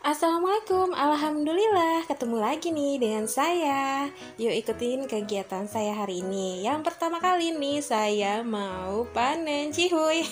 Assalamualaikum, alhamdulillah ketemu lagi nih dengan saya. Yuk ikutin kegiatan saya hari ini. Yang pertama kali nih saya mau panen cihuy.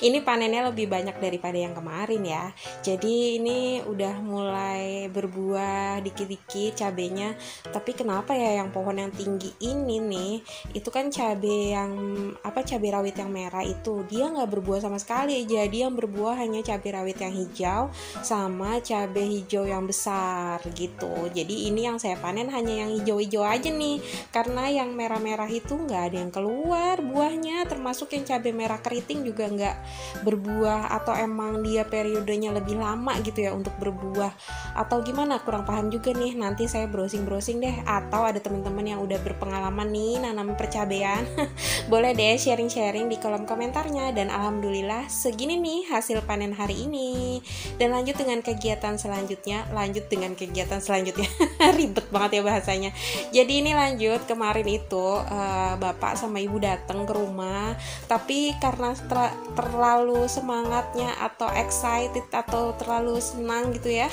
Ini panennya lebih banyak daripada yang kemarin ya. Jadi ini udah mulai berbuah dikit-dikit cabenya. Tapi kenapa ya yang pohon yang tinggi ini nih, itu kan cabai yang cabai rawit yang merah itu dia nggak berbuah sama sekali. Jadi yang berbuah hanya cabai rawit yang hijau sama cabai hijau yang besar gitu. Jadi ini yang saya panen hanya yang hijau-hijau aja nih, karena yang merah-merah itu nggak ada yang keluar buahnya, termasuk yang cabai merah keriting juga nggak berbuah, atau emang dia periodenya lebih lama gitu ya untuk berbuah, atau gimana, kurang paham juga nih. Nanti saya browsing-browsing deh, atau ada teman-teman yang udah berpengalaman nih nanam percabean boleh deh sharing-sharing di kolom komentarnya. Dan alhamdulillah segini nih hasil panen hari ini. Dan lanjut dengan kegiatan selanjutnya ribet banget ya bahasanya. Jadi ini lanjut, kemarin itu bapak sama ibu datang ke rumah, tapi karena terlalu semangatnya atau excited atau terlalu senang gitu ya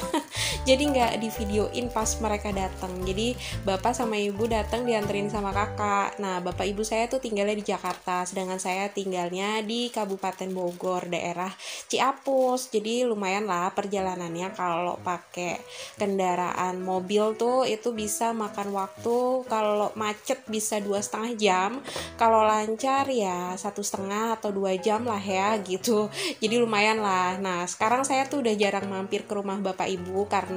jadi nggak di videoin pas mereka datang. Jadi bapak sama ibu datang dianterin sama kakak. Nah, bapak ibu saya tuh tinggalnya di Jakarta, sedangkan saya tinggalnya di Kabupaten Bogor, daerah Ciapus. Jadi lumayan lah perjalanannya. Kalau pakai kendaraan mobil tuh itu bisa makan waktu, kalau macet bisa 2,5 jam, kalau lancar ya 1,5 atau 2 jam lah ya gitu. Jadi lumayan lah. Nah, sekarang saya tuh udah jarang mampir ke rumah bapak ibu karena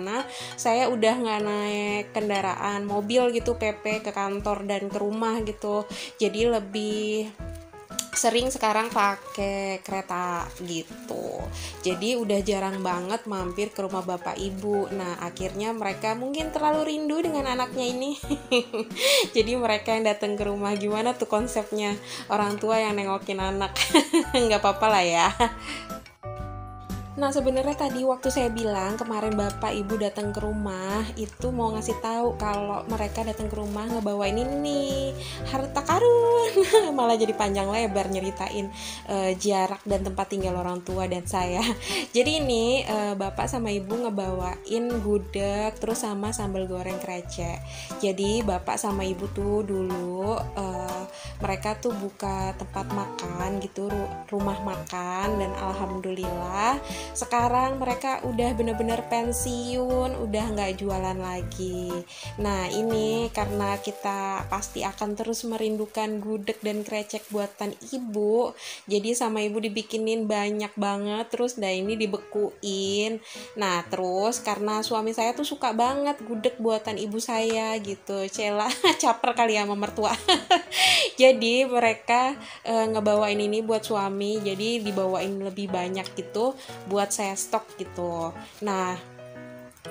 saya udah nggak naik kendaraan mobil gitu, PP ke kantor dan ke rumah gitu. Jadi lebih sering sekarang pakai kereta gitu. Jadi udah jarang banget mampir ke rumah bapak ibu. Nah, akhirnya mereka mungkin terlalu rindu dengan anaknya ini. Jadi mereka yang datang ke rumah. Gimana tuh konsepnya orang tua yang nengokin anak? Nggak apa-apa lah ya. Nah, sebenarnya tadi waktu saya bilang kemarin bapak ibu datang ke rumah itu mau ngasih tahu kalau mereka datang ke rumah ngebawain ini nih, harta karun. Malah jadi panjang lebar nyeritain jarak dan tempat tinggal orang tua dan saya. Jadi ini bapak sama ibu ngebawain gudeg terus sama sambal goreng krecek. Jadi bapak sama ibu tuh dulu mereka tuh buka tempat makan gitu, rumah makan, dan alhamdulillah sekarang mereka udah bener-bener pensiun, udah nggak jualan lagi. Nah, ini karena kita pasti akan terus merindukan gudeg dan krecek buatan ibu, jadi sama ibu dibikinin banyak banget. Terus ini dibekuin. Nah, terus karena suami saya tuh suka banget gudeg buatan ibu saya gitu, cela caper kali ya sama mertua. Jadi mereka ngebawain ini buat suami, jadi dibawain lebih banyak gitu buat saya stok gitu. Nah,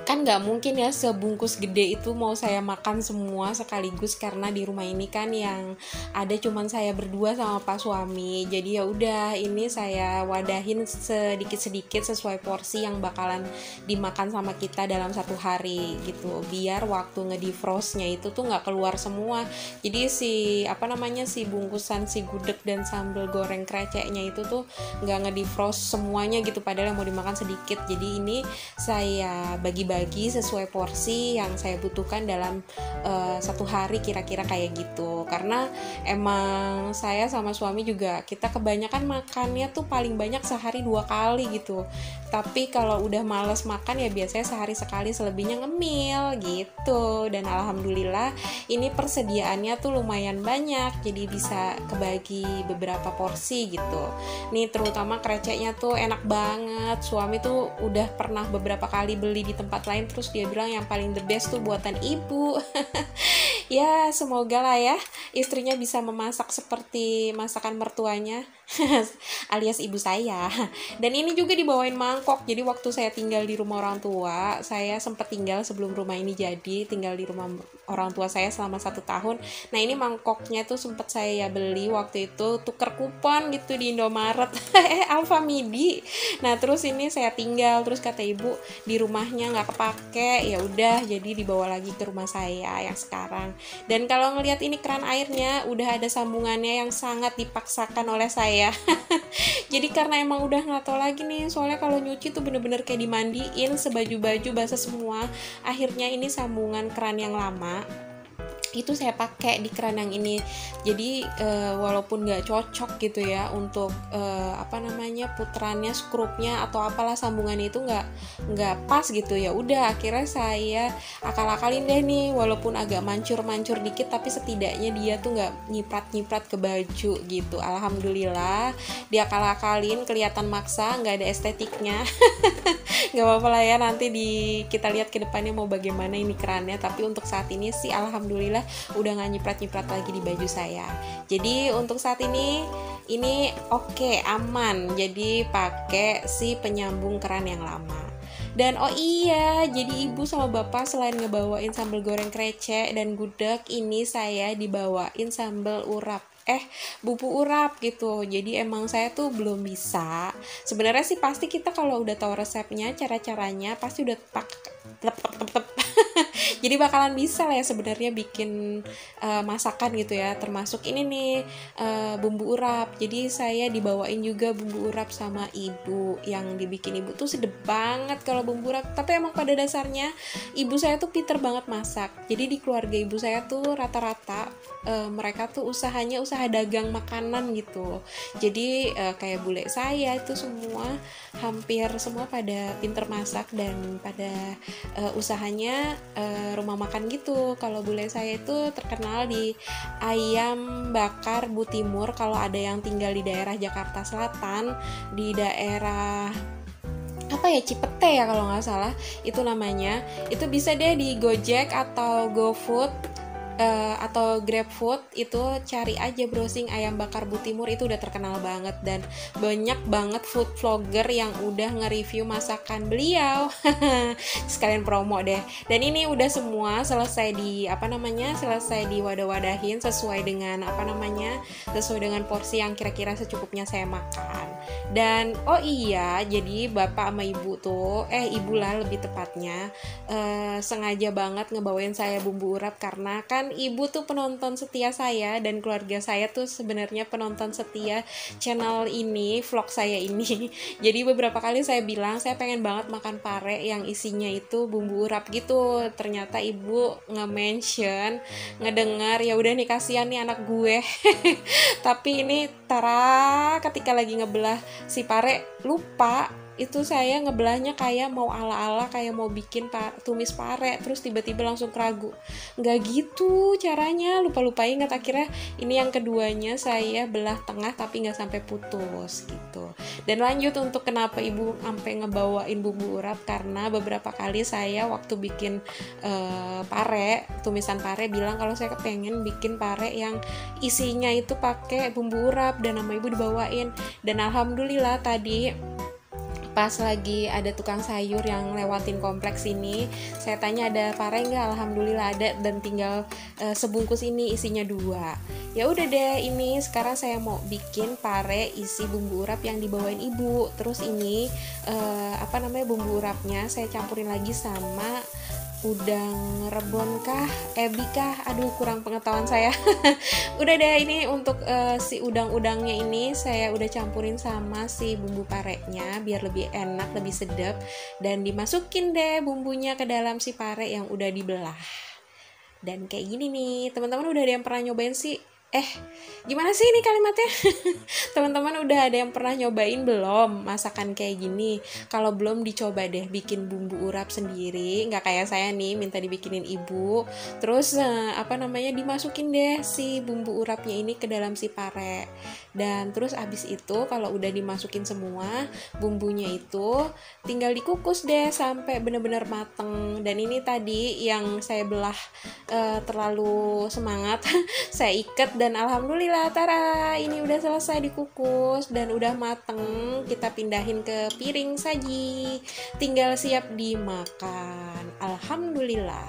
kan nggak mungkin ya sebungkus gede itu mau saya makan semua sekaligus, karena di rumah ini kan yang ada cuman saya berdua sama pak suami. Jadi ya udah, ini saya wadahin sedikit-sedikit sesuai porsi yang bakalan dimakan sama kita dalam satu hari gitu, biar waktu ngedefrostnya itu tuh nggak keluar semua. Jadi si bungkusan si gudeg dan sambal goreng kreceknya itu tuh nggak ngedefrost semuanya gitu, padahal yang mau dimakan sedikit. Jadi ini saya bagi-bagi sesuai porsi yang saya butuhkan dalam satu hari, kira-kira kayak gitu. Karena emang saya sama suami juga, kita kebanyakan makannya tuh paling banyak sehari 2 kali gitu. Tapi kalau udah males makan ya biasanya sehari sekali, selebihnya ngemil gitu. Dan alhamdulillah ini persediaannya tuh lumayan banyak, jadi bisa kebagi beberapa porsi gitu. Nih terutama kreceknya tuh enak banget. Suami tuh udah pernah beberapa kali beli di tempat lain, terus dia bilang yang paling the best tuh buatan ibu. Ya semoga lah ya istrinya bisa memasak seperti masakan mertuanya alias ibu saya. Dan ini juga dibawain mangkok. Jadi waktu saya tinggal di rumah orang tua, saya sempat tinggal sebelum rumah ini jadi, tinggal di rumah orang tua saya selama 1 tahun. Nah, ini mangkoknya tuh sempat saya beli waktu itu, tuker kupon gitu di Indomaret Alfamidi. Nah, terus ini saya tinggal, terus kata ibu di rumahnya nggak kepake, ya udah jadi dibawa lagi ke rumah saya yang sekarang. Dan kalau ngelihat ini keran airnya udah ada sambungannya yang sangat dipaksakan oleh saya saya. Jadi karena emang udah nggak tahu lagi nih, soalnya kalau nyuci tuh bener-bener kayak dimandiin, sebaju-baju basah semua. Akhirnya ini sambungan keran yang lama itu saya pakai di keran yang ini. Jadi walaupun nggak cocok gitu ya untuk putarannya, skrupnya atau apalah sambungan itu nggak pas gitu, ya udah akhirnya saya akal-akalin deh nih, walaupun agak mancur-mancur dikit tapi setidaknya dia tuh nggak nyiprat-nyiprat ke baju gitu. Alhamdulillah dia akal-akalin, kelihatan maksa, nggak ada estetiknya. Nggak apa-apa lah ya, nanti kita lihat ke depannya mau bagaimana ini kerannya, tapi untuk saat ini sih alhamdulillah udah nggak nyiprat-nyiprat lagi di baju saya. Jadi untuk saat ini oke, aman. Jadi pakai si penyambung keran yang lama. Dan oh iya, jadi ibu sama bapak selain ngebawain sambal goreng krecek dan gudeg, ini saya dibawain sambal urap, bumbu urap gitu. Jadi emang saya tuh belum bisa. Sebenarnya sih pasti kita kalau udah tahu resepnya, cara-caranya pasti udah jadi bakalan bisa lah ya sebenarnya bikin masakan gitu ya, termasuk ini nih bumbu urap. Jadi saya dibawain juga bumbu urap sama ibu, yang dibikin ibu tuh sedep banget kalau bumbu urap. Tapi emang pada dasarnya ibu saya tuh pinter banget masak. Jadi di keluarga ibu saya tuh rata-rata mereka tuh usahanya usaha dagang makanan gitu. Jadi kayak bule saya itu hampir semua pada pinter masak dan pada usahanya rumah makan gitu. Kalau bule saya itu terkenal di ayam bakar Bu Timur. Kalau ada yang tinggal di daerah Jakarta Selatan, di daerah Cipete ya kalau nggak salah itu namanya, itu bisa deh di Gojek atau GoFood atau GrabFood, itu cari aja browsing ayam bakar Bu Timur, itu udah terkenal banget dan banyak banget food vlogger yang udah nge-review masakan beliau. Sekalian promo deh. Dan ini udah semua selesai selesai diwadah-wadahin sesuai dengan porsi yang kira-kira secukupnya saya makan. Dan oh iya, jadi bapak sama ibu tuh ibu lah lebih tepatnya sengaja banget ngebawain saya bumbu urap, karena kan ibu tuh penonton setia saya dan keluarga saya tuh sebenarnya penonton setia channel ini, vlog saya ini. Jadi beberapa kali saya bilang saya pengen banget makan pare yang isinya itu bumbu urap gitu. Ternyata ibu nge-mention, ngedengar, ya udah nih kasihan nih anak gue. Tapi ini ketika lagi ngebelah si pare lupa, itu saya ngebelahnya kayak mau ala-ala kayak mau bikin tumis pare, terus tiba-tiba langsung keragu. Nggak gitu caranya, lupa-lupa ingat. Akhirnya ini yang keduanya saya belah tengah tapi nggak sampai putus gitu. Dan lanjut untuk kenapa ibu sampai ngebawain bumbu urap, karena beberapa kali saya waktu bikin tumisan pare bilang kalau saya pengen bikin pare yang isinya itu pakai bumbu urap, dan nama ibu dibawain. Dan alhamdulillah tadi pas lagi ada tukang sayur yang lewatin kompleks ini, saya tanya ada pare nggak, alhamdulillah ada, dan tinggal sebungkus ini isinya 2. Ya udah deh, ini sekarang saya mau bikin pare isi bumbu urap yang dibawain ibu. Terus ini bumbu urapnya saya campurin lagi sama udang rebon kah, ebi kah, aduh kurang pengetahuan saya. Udah deh, ini untuk si udang-udangnya ini saya udah campurin sama si bumbu parenya biar lebih enak, lebih sedap, dan dimasukin deh bumbunya ke dalam si pare yang udah dibelah. Dan kayak gini nih, teman-teman udah ada yang pernah nyobain sih? Gimana sih ini kalimatnya? Teman-teman udah ada yang pernah nyobain belum masakan kayak gini? Kalau belum, dicoba deh bikin bumbu urap sendiri, nggak kayak saya nih minta dibikinin ibu. Terus dimasukin deh si bumbu urapnya ini ke dalam si pare. Dan terus abis itu kalau udah dimasukin semua bumbunya itu, tinggal dikukus deh sampai benar-benar mateng. Dan ini tadi yang saya belah terlalu semangat saya ikat, dan alhamdulillah ini udah selesai dikukus dan udah mateng. Kita pindahin ke piring saji, tinggal siap dimakan. Alhamdulillah.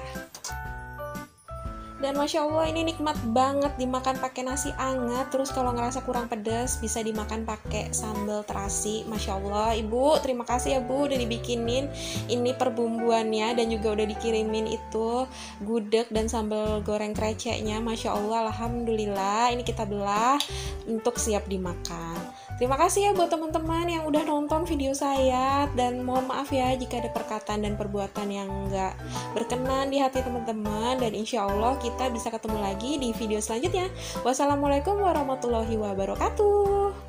Dan Masya Allah ini nikmat banget dimakan pakai nasi anget. Terus kalau ngerasa kurang pedas bisa dimakan pakai sambal terasi. Masya Allah Ibu, terima kasih ya Bu udah dibikinin ini perbumbuannya, dan juga udah dikirimin itu gudeg dan sambal goreng kreceknya. Masya Allah, Alhamdulillah ini kita belah untuk siap dimakan. Terima kasih ya buat teman-teman yang udah nonton video saya, dan mohon maaf ya jika ada perkataan dan perbuatan yang gak berkenan di hati teman-teman, dan insya Allah kita bisa ketemu lagi di video selanjutnya. Wassalamualaikum warahmatullahi wabarakatuh.